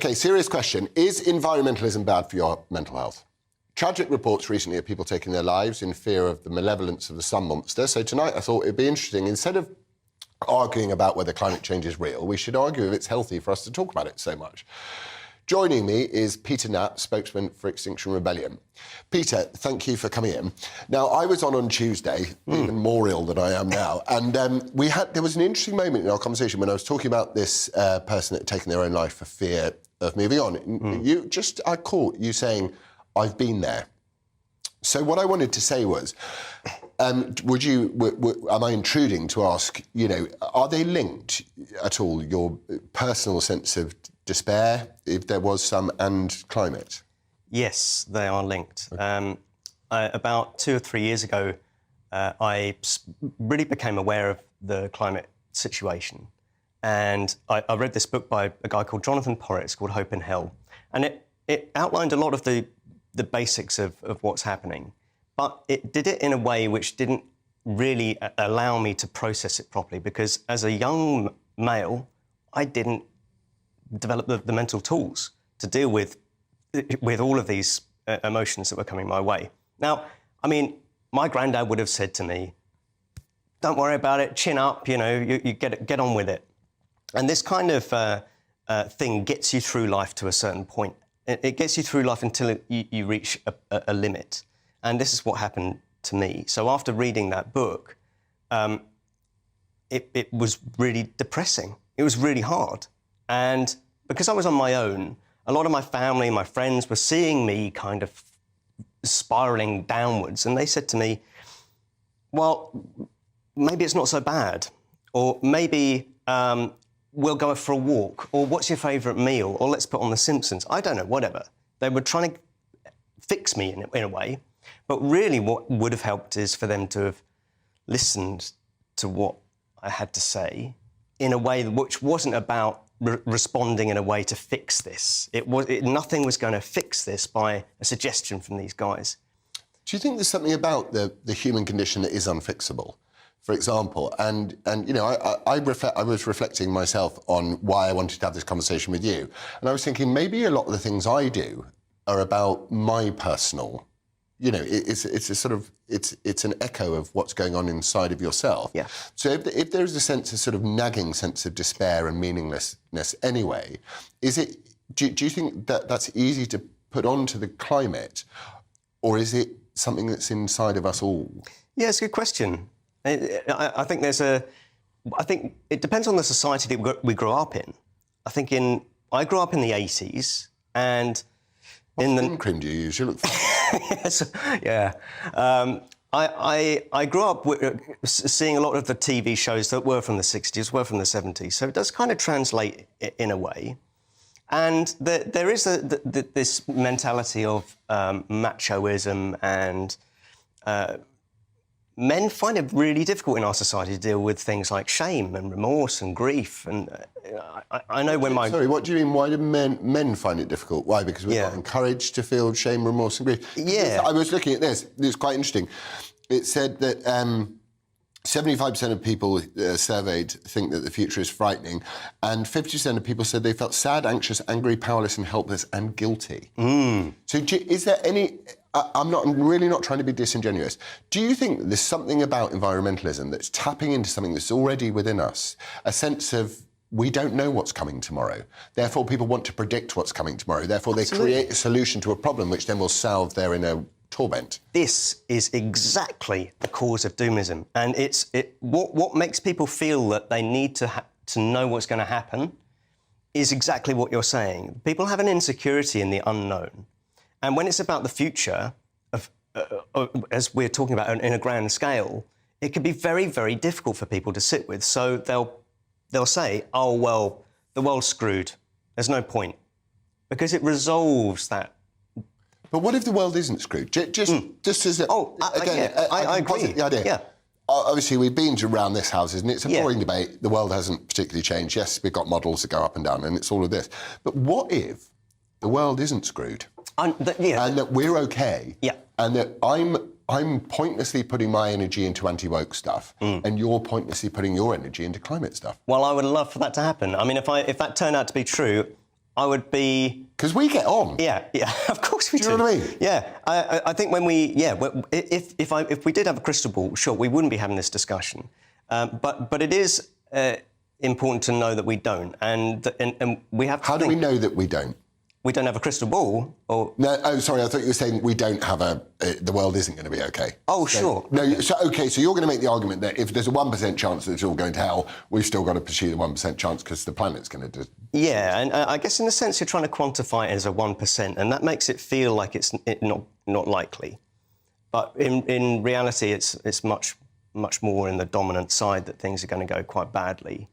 OK, serious question. Is environmentalism bad for your mental health? Tragic reports recently of people taking their lives in fear of the malevolence of the sun monster. So tonight I thought it'd be interesting, instead of arguing about whether climate change is real, we should argue if it's healthy for us to talk about it so much. Joining me is Peter Knapp, spokesman for Extinction Rebellion. Peter, thank you for coming in. Now, I was on Tuesday, even more ill than I am now, and there was an interesting moment in our conversation when I was talking about this person that had taken their own life for fear of moving on. I caught you saying, "I've been there." So what I wanted to say was, am I intruding to ask, are they linked at all, your personal sense of despair, if there was some, and climate? Yes, they are linked. Okay. About 2 or 3 years ago, I really became aware of the climate situation. And I read this book by a guy called Jonathan Porritt called Hope in Hell. And it outlined a lot of the basics of what's happening. But it did it in a way which didn't really allow me to process it properly, because as a young male, I didn't develop the mental tools to deal with all of these emotions that were coming my way. Now, I mean, my granddad would have said to me, "Don't worry about it, chin up, you get on with it." And this kind of thing gets you through life to a certain point. It gets you through life until you reach a limit. And this is what happened to me. So after reading that book, it was really depressing. It was really hard. And because I was on my own, a lot of my family, my friends were seeing me kind of spiralling downwards. And they said to me, "Well, maybe it's not so bad. Or maybe we'll go for a walk. Or what's your favourite meal? Or let's put on The Simpsons." I don't know, whatever. They were trying to fix me in a way. But really what would have helped is for them to have listened to what I had to say in a way which wasn't about responding in a way to fix this. Nothing was going to fix this by a suggestion from these guys. Do you think there's something about the human condition that is unfixable? For example, and I was reflecting myself on why I wanted to have this conversation with you, and I was thinking maybe a lot of the things I do are about my personal. It's an echo of what's going on inside of yourself. Yeah. So if there is a sense of sort of nagging sense of despair and meaninglessness anyway, do you think that that's easy to put onto the climate, or is it something that's inside of us all? Yeah, it's a good question. I think it depends on the society that we grow up in. I grew up in the 80s, and what cream do you use? You look yes, yeah. I grew up seeing a lot of the TV shows that were from the 60s, were from the 70s, so it does kind of translate in a way. And there is this mentality of machoism, and men find it really difficult in our society to deal with things like shame and remorse and grief. And I know when Sorry, what do you mean? Why do men find it difficult? Why? Because we're not encouraged to feel shame, remorse and grief? Yeah. I was looking at this. It's quite interesting. It said that 75% of people surveyed think that the future is frightening, and 50% of people said they felt sad, anxious, angry, powerless and helpless and guilty. So is there any... I'm really not trying to be disingenuous. Do you think that there's something about environmentalism that's tapping into something that's already within us? A sense of we don't know what's coming tomorrow. Therefore, people want to predict what's coming tomorrow. Therefore, they create a solution to a problem which then will solve their inner torment. This is exactly the cause of doomism. And what makes people feel that they need to know what's going to happen is exactly what you're saying. People have an insecurity in the unknown. And when it's about the future, as we're talking about in a grand scale, it can be very, very difficult for people to sit with. So they'll say, "Oh, well, the world's screwed. There's no point." Because it resolves that. But what if the world isn't screwed? Just as... I agree. The idea. Yeah. Obviously, we've been around this house, and it's a boring debate. The world hasn't particularly changed. Yes, we've got models that go up and down, and it's all of this. But what if the world isn't screwed? And that we're okay. Yeah. And that I'm pointlessly putting my energy into anti-woke stuff, and you're pointlessly putting your energy into climate stuff. Well, I would love for that to happen. I mean, if that turned out to be true, I would be... Because we get on. Yeah, of course we do. Do you know what I mean? Yeah, I think when we... Yeah, if we did have a crystal ball, sure, we wouldn't be having this discussion. But it is important to know that we don't. And we have to How do we know that we don't? We don't have a crystal ball, or... No, sorry, I thought you were saying we don't have the world isn't going to be okay. Oh, sure. No, so you're going to make the argument that if there's a 1% chance that it's all going to hell, we've still got to pursue the 1% chance because the planet's going to... Yeah, and I guess in a sense you're trying to quantify it as a 1%, and that makes it feel like it's not likely. But in reality, it's much more in the dominant side that things are going to go quite badly.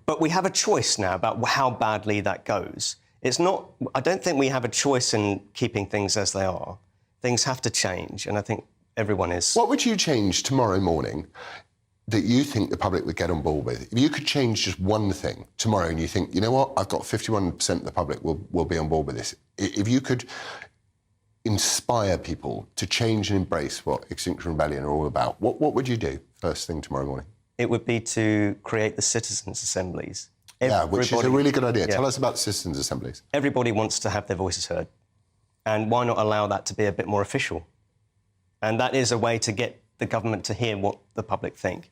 But we have a choice now about how badly that goes. It's not... I don't think we have a choice in keeping things as they are. Things have to change, and I think everyone is... What would you change tomorrow morning that you think the public would get on board with? If you could change just one thing tomorrow and you think, you know what, I've got 51% of the public will be on board with this. If you could inspire people to change and embrace what Extinction Rebellion are all about, what would you do first thing tomorrow morning? It would be to create the citizens' assemblies. Yeah, which is a really good idea. Yeah. Tell us about citizens' assemblies. Everybody wants to have their voices heard. And why not allow that to be a bit more official? And that is a way to get the government to hear what the public think.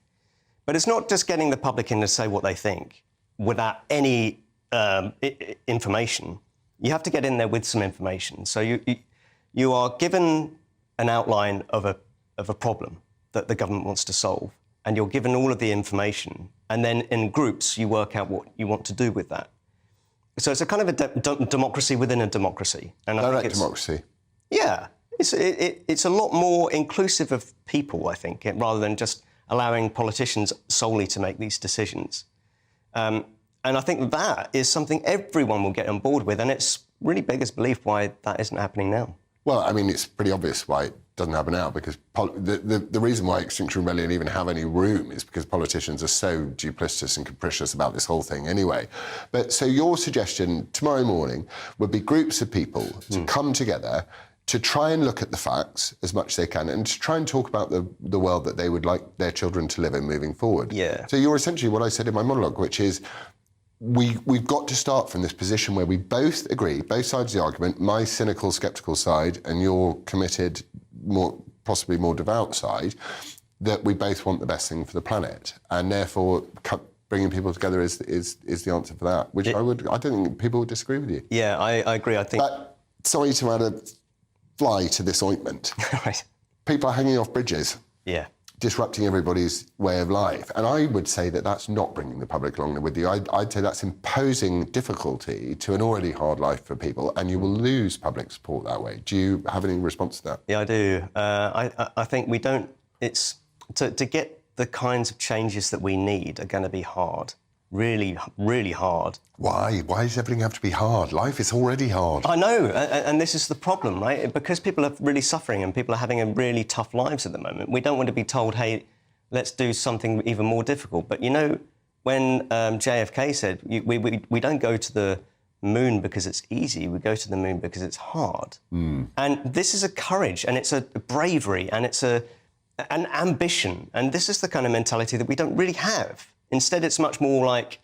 But it's not just getting the public in to say what they think without any information. You have to get in there with some information. So you are given an outline of a problem that the government wants to solve, and you're given all of the information, and then in groups you work out what you want to do with that. So it's a kind of a democracy within a democracy. And Direct democracy. Yeah. It's a lot more inclusive of people, I think, rather than just allowing politicians solely to make these decisions. And I think that is something everyone will get on board with, and it's really beggars belief why that isn't happening now. Well, I mean, it's pretty obvious why it doesn't happen now, because the reason why Extinction Rebellion even have any room is because politicians are so duplicitous and capricious about this whole thing anyway. But so your suggestion tomorrow morning would be groups of people to come together to try and look at the facts as much as they can and to try and talk about the world that they would like their children to live in moving forward. Yeah. So you're essentially what I said in my monologue, which is we've got to start from this position where we both agree, both sides of the argument, my cynical, sceptical side and your committed, possibly more devout side, that we both want the best thing for the planet. And therefore, bringing people together is the answer for that, which I don't think people would disagree with you. Yeah, I agree. I think... But sorry to add a fly to this ointment. Right. People are hanging off bridges. Yeah. Disrupting everybody's way of life. And I would say that that's not bringing the public along with you. I'd say that's imposing difficulty to an already hard life for people, and you will lose public support that way. Do you have any response to that? Yeah, I do. I think we don't... It's... To get the kinds of changes that we need are going to be hard. Really, really hard. Why? Why does everything have to be hard? Life is already hard. I know, and this is the problem, right? Because people are really suffering and people are having a really tough lives at the moment. We don't want to be told, hey, let's do something even more difficult. But, you know, when JFK said, we don't go to the moon because it's easy, we go to the moon because it's hard. And this is a courage, and it's a bravery, and it's an ambition. And this is the kind of mentality that we don't really have. Instead, it's much more like,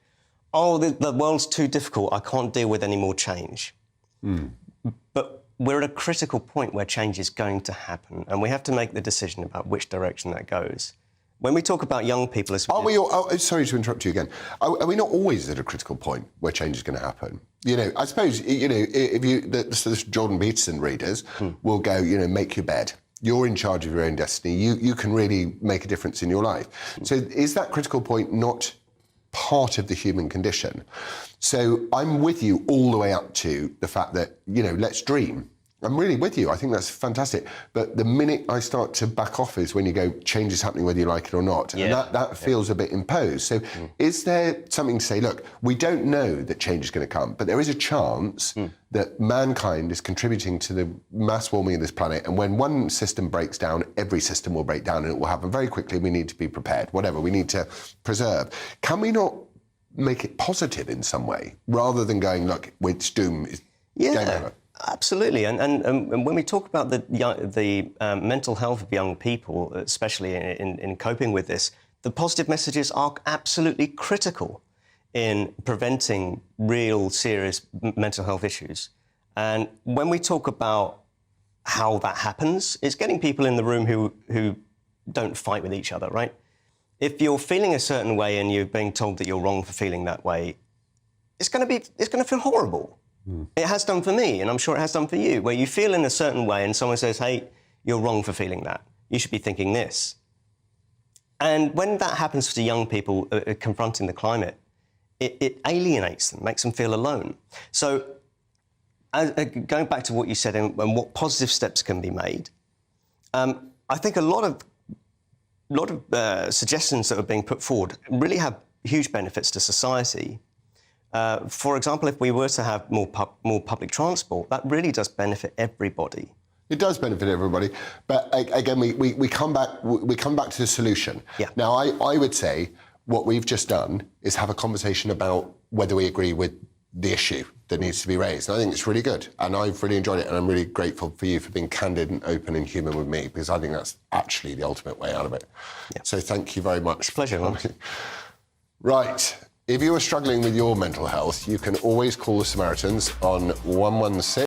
oh, the world's too difficult, I can't deal with any more change. But we're at a critical point where change is going to happen, and we have to make the decision about which direction that goes. When we talk about young people... sorry to interrupt you again. Are we not always at a critical point where change is going to happen? You know, I suppose, you know, if the Jordan Peterson readers will go, you know, make your bed. You're in charge of your own destiny. You can really make a difference in your life. So is that critical point not part of the human condition? So I'm with you all the way up to the fact that, you know, let's dream. I'm really with you. I think that's fantastic. But the minute I start to back off is when you go, change is happening whether you like it or not. And that feels a bit imposed. So is there something to say, look, we don't know that change is going to come, but there is a chance that mankind is contributing to the mass warming of this planet. And when one system breaks down, every system will break down and it will happen very quickly. We need to be prepared, whatever we need to preserve. Can we not make it positive in some way rather than going, look, it's doom, it's game over? Absolutely, and when we talk about the mental health of young people, especially in coping with this, the positive messages are absolutely critical. in preventing real serious mental health issues. And when we talk about how that happens, it's getting people in the room who don't fight with each other, right? If you're feeling a certain way and you're being told that you're wrong for feeling that way, it's going to feel horrible. It has done for me, and I'm sure it has done for you, where you feel in a certain way and someone says, hey, you're wrong for feeling that. You should be thinking this. And when that happens to young people confronting the climate, it alienates them, makes them feel alone. So going back to what you said and what positive steps can be made, I think a lot of suggestions that are being put forward really have huge benefits to society. For example, if we were to have more public transport, that really does benefit everybody. It does benefit everybody, but again, we come back to the solution. Yeah. Now, I would say what we've just done is have a conversation about whether we agree with the issue that needs to be raised. And I think it's really good, and I've really enjoyed it, and I'm really grateful for you for being candid and open and human with me, because I think that's actually the ultimate way out of it. Yeah. So thank you very much. It's a pleasure, man. Right. If you are struggling with your mental health, you can always call the Samaritans on 116.